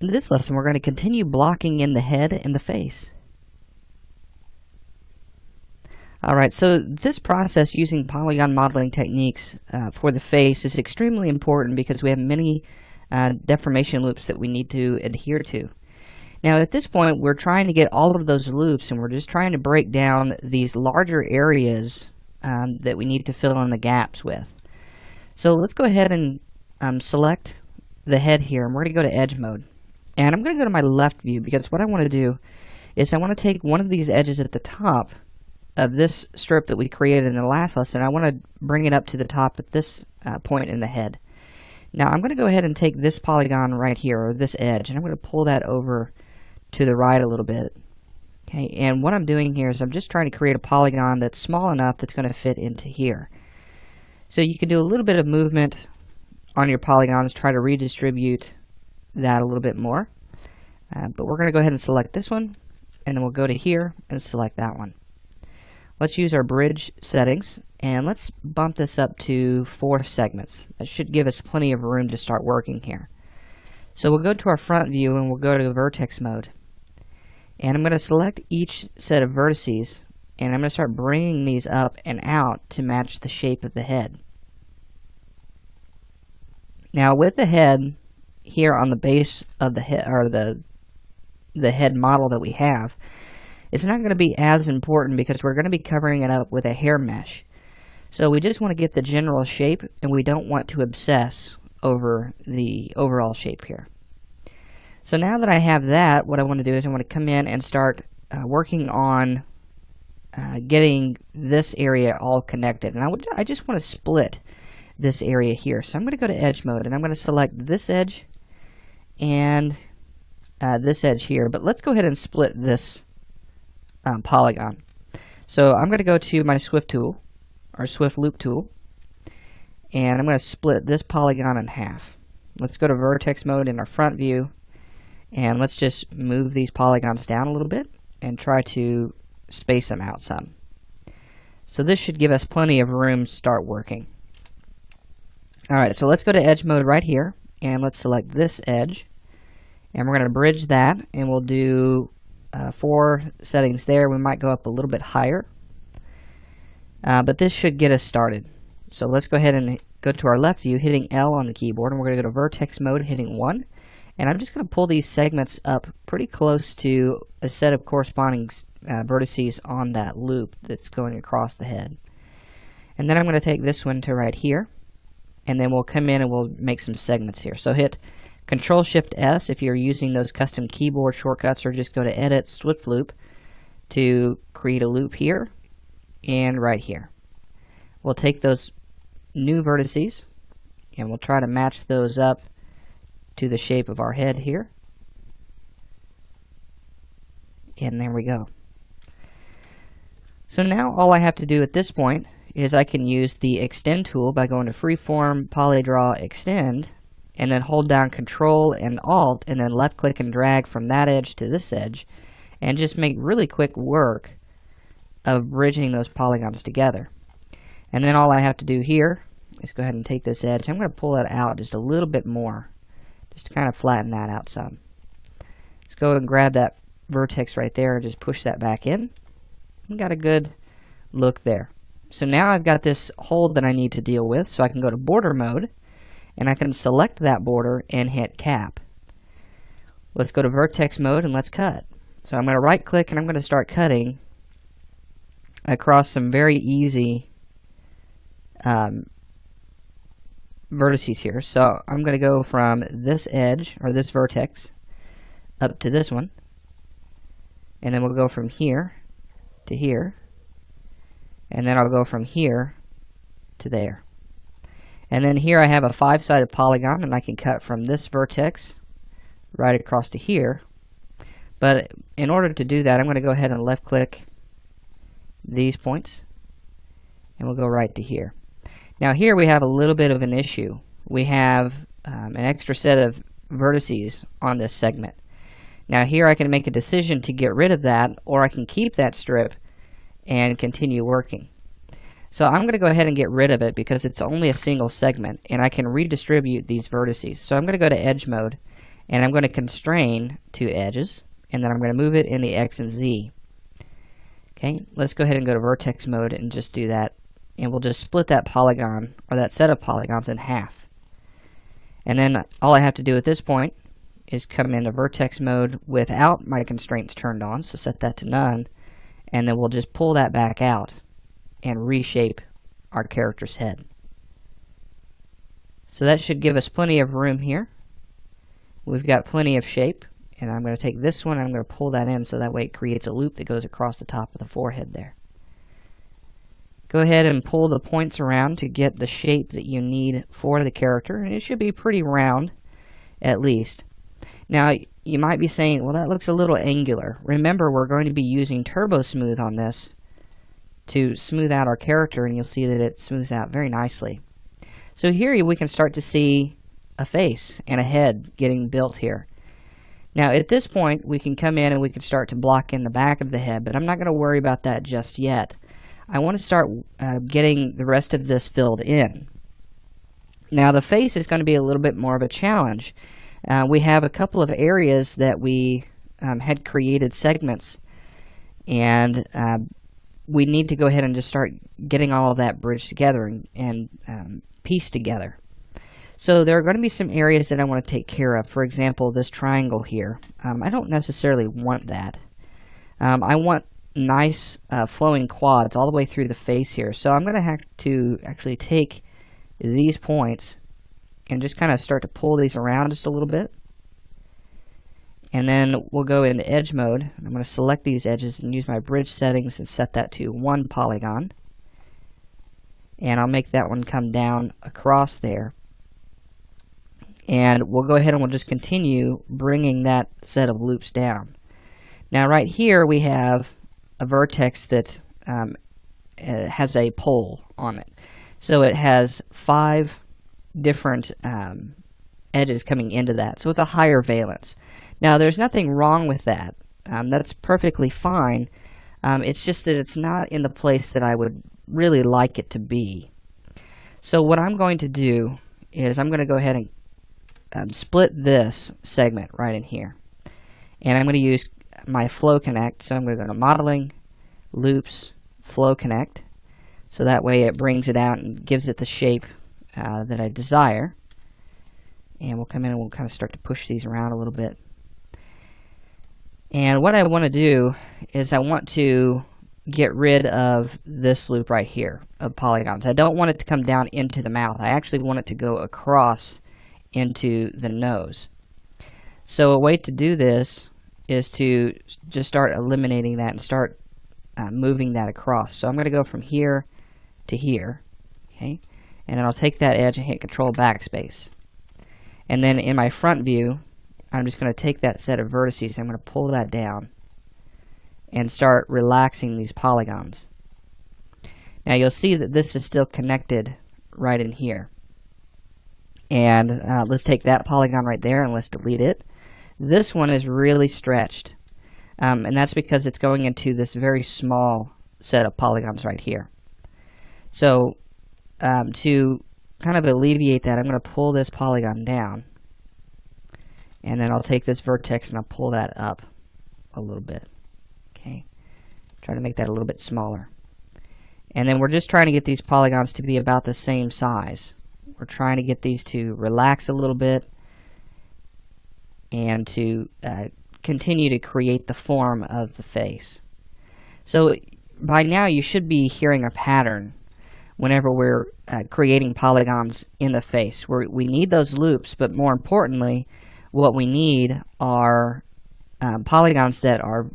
In this lesson, we're going to continue blocking in the head and the face. Alright, so this process using polygon modeling techniques for the face is extremely important because we have many deformation loops that we need to adhere to. Now at this point, we're trying to get all of those loops, and we're just trying to break down these larger areas that we need to fill in the gaps with. So let's go ahead and select the head here, and we're going to go to Edge Mode. And I'm going to go to my left view because what I want to do is I want to take one of these edges at the top of this strip that we created in the last lesson. I want to bring it up to the top at this point in the head. Now I'm going to go ahead and take this polygon right here, or this edge, and I'm going to pull that over to the right a little bit. Okay, and what I'm doing here is I'm just trying to create a polygon that's small enough that's going to fit into here. So you can do a little bit of movement on your polygons, try to redistribute that a little bit more. But we're going to go ahead and select this one, and then we'll go to here and select that one. Let's use our bridge settings, and let's bump this up to 4 segments. That should give us plenty of room to start working here. So we'll go to our front view, and we'll go to vertex mode. And I'm going to select each set of vertices, and I'm going to start bringing these up and out to match the shape of the head. Now with the head here on the base of the head, or the head model that we have, it's not going to be as important because we're going to be covering it up with a hair mesh. So we just want to get the general shape, and we don't want to obsess over the overall shape here. So now that I have that, what I want to do is I want to come in and start working on getting this area all connected. And I just want to split this area here. So I'm going to go to Edge Mode, and I'm going to select this edge and this edge here. But let's go ahead and split this polygon. So I'm going to go to my Swift tool, or Swift Loop tool, and I'm going to split this polygon in half. Let's go to vertex mode in our front view, and let's just move these polygons down a little bit and try to space them out some. So this should give us plenty of room to start working. Alright, so let's go to Edge Mode right here, and let's select this edge, and we're going to bridge that, and we'll do 4 settings there. We might go up a little bit higher, but this should get us started. So let's go ahead and go to our left view, hitting L on the keyboard, and we're going to go to vertex mode, hitting 1, and I'm just going to pull these segments up pretty close to a set of corresponding vertices on that loop that's going across the head. And then I'm going to take this one to right here, and then we'll come in and we'll make some segments here. So hit Control-Shift-S if you're using those custom keyboard shortcuts, or just go to Edit, Swift Loop to create a loop here and right here. We'll take those new vertices and we'll try to match those up to the shape of our head here. And there we go. So now all I have to do at this point is I can use the Extend tool by going to Freeform, Polydraw, Extend, and then hold down Control and Alt, and then left click and drag from that edge to this edge, and just make really quick work of bridging those polygons together. And then all I have to do here is go ahead and take this edge. I'm going to pull that out just a little bit more, just to kind of flatten that out some. Let's go and grab that vertex right there and just push that back in. We got a good look there. So now I've got this hold that I need to deal with, so I can go to border mode, and I can select that border and hit cap. Let's go to vertex mode and let's cut. So I'm going to right click and I'm going to start cutting across some very easy vertices here. So I'm going to go from this edge, or this vertex, up to this one, and then we'll go from here to here, and then I'll go from here to there. And then here I have a 5-sided polygon, and I can cut from this vertex right across to here. But in order to do that, I'm going to go ahead and left click these points, and we'll go right to here. Now here we have a little bit of an issue. We have an extra set of vertices on this segment. Now here I can make a decision to get rid of that, or I can keep that strip and continue working. So I'm going to go ahead and get rid of it because it's only a single segment, and I can redistribute these vertices. So I'm going to go to Edge Mode, And I'm going to constrain two edges, and then I'm going to move it in the X and Z. Okay, let's go ahead and go to vertex mode and just do that. And we'll just split that polygon, or that set of polygons, in half. And then all I have to do at this point is come into vertex mode without my constraints turned on, so set that to none, and then we'll just pull that back out and reshape our character's head. So that should give us plenty of room here. We've got plenty of shape, and I'm going to take this one and I'm going to pull that in so that way it creates a loop that goes across the top of the forehead there. Go ahead and pull the points around to get the shape that you need for the character, and it should be pretty round at least. Now you might be saying, well, that looks a little angular. Remember, we're going to be using Turbo Smooth on this to smooth out our character, and you'll see that it smooths out very nicely. So here we can start to see a face and a head getting built here. Now at this point we can come in and we can start to block in the back of the head, but I'm not going to worry about that just yet. I want to start getting the rest of this filled in. Now the face is going to be a little bit more of a challenge. We have a couple of areas that we had created segments, and we need to go ahead and just start getting all of that bridged together and pieced together. So there are going to be some areas that I want to take care of. For example, this triangle here. I don't necessarily want that. I want nice flowing quads all the way through the face here. So I'm going to have to actually take these points and just kind of start to pull these around just a little bit. And then we'll go into edge mode. I'm going to select these edges and use my bridge settings and set that to 1 polygon. And I'll make that one come down across there. And we'll go ahead and we'll just continue bringing that set of loops down. Now right here we have a vertex that has a pole on it. So it has 5 different edges coming into that. So it's a higher valence. Now there's nothing wrong with that. That's perfectly fine. It's just that it's not in the place that I would really like it to be. So what I'm going to do is I'm going to go ahead and split this segment right in here. And I'm going to use my Flow Connect. So I'm going to go to Modeling, Loops, Flow Connect. So that way it brings it out and gives it the shape that I desire. And we'll come in and we'll kind of start to push these around a little bit. And what I want to do is I want to get rid of this loop right here of polygons. I don't want it to come down into the mouth. I actually want it to go across into the nose. So a way to do this is to just start eliminating that and start moving that across. So I'm going to go from here to here, okay, and then I'll take that edge and hit Control Backspace. And then in my front view, I'm just going to take that set of vertices, I'm going to pull that down and start relaxing these polygons. Now you'll see that this is still connected right in here. And let's take that polygon right there and let's delete it. This one is really stretched. And that's because it's going into this very small set of polygons right here. So to kind of alleviate that, I'm going to pull this polygon down. And then I'll take this vertex and I'll pull that up a little bit. Okay, try to make that a little bit smaller. And then we're just trying to get these polygons to be about the same size. We're trying to get these to relax a little bit and to continue to create the form of the face. So by now you should be hearing a pattern whenever we're creating polygons in the face. We need those loops, but more importantly, what we need are polygons that are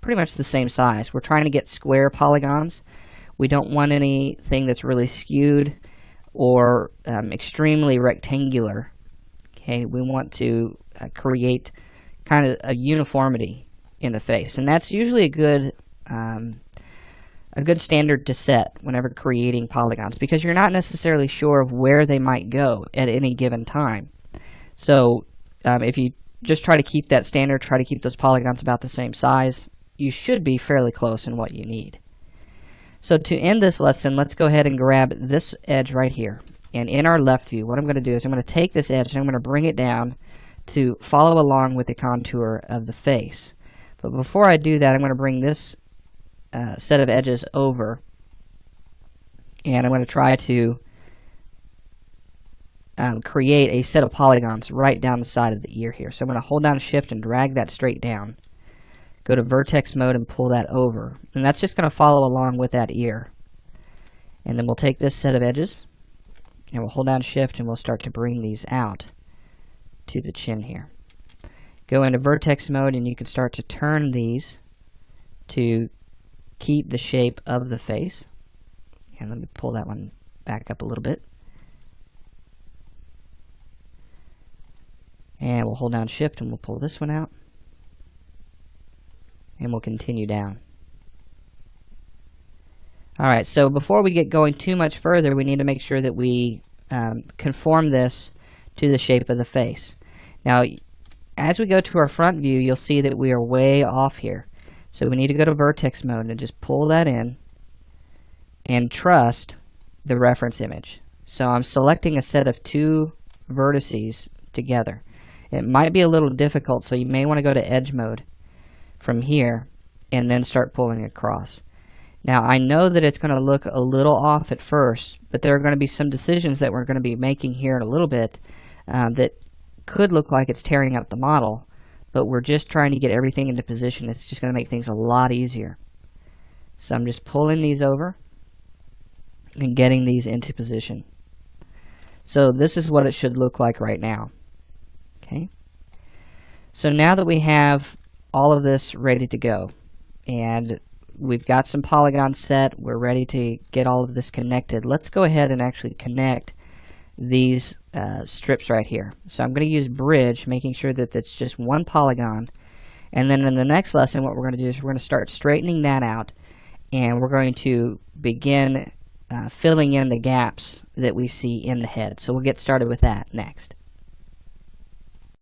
pretty much the same size. We're trying to get square polygons. We don't want anything that's really skewed or extremely rectangular. Okay, we want to create kind of a uniformity in the face, and that's usually a good standard to set whenever creating polygons, because you're not necessarily sure of where they might go at any given time. So if you just try to keep that standard, try to keep those polygons about the same size, you should be fairly close in what you need. So to end this lesson, let's go ahead and grab this edge right here. And in our left view, what I'm going to do is I'm going to take this edge and I'm going to bring it down to follow along with the contour of the face. But before I do that, I'm going to bring this set of edges over, and I'm going to try to create a set of polygons right down the side of the ear here. So I'm going to hold down Shift and drag that straight down. Go to vertex mode and pull that over. And that's just going to follow along with that ear. And then we'll take this set of edges and we'll hold down Shift and we'll start to bring these out to the chin here. Go into vertex mode and you can start to turn these to keep the shape of the face. And let me pull that one back up a little bit. And we'll hold down Shift and we'll pull this one out. And we'll continue down. Alright, so before we get going too much further, we need to make sure that we conform this to the shape of the face. Now, as we go to our front view, you'll see that we are way off here. So we need to go to vertex mode and just pull that in and trust the reference image. So I'm selecting a set of two vertices together. It might be a little difficult, so you may want to go to edge mode from here and then start pulling across. Now I know that it's going to look a little off at first, but there are going to be some decisions that we're going to be making here in a little bit that could look like it's tearing up the model, but we're just trying to get everything into position. It's just going to make things a lot easier. So I'm just pulling these over and getting these into position. So this is what it should look like right now. Okay. So now that we have all of this ready to go and we've got some polygons set, we're ready to get all of this connected, let's go ahead and actually connect these strips right here. So I'm going to use bridge, making sure that it's just one polygon, and then in the next lesson what we're going to do is we're going to start straightening that out, and we're going to begin filling in the gaps that we see in the head. So we'll get started with that next.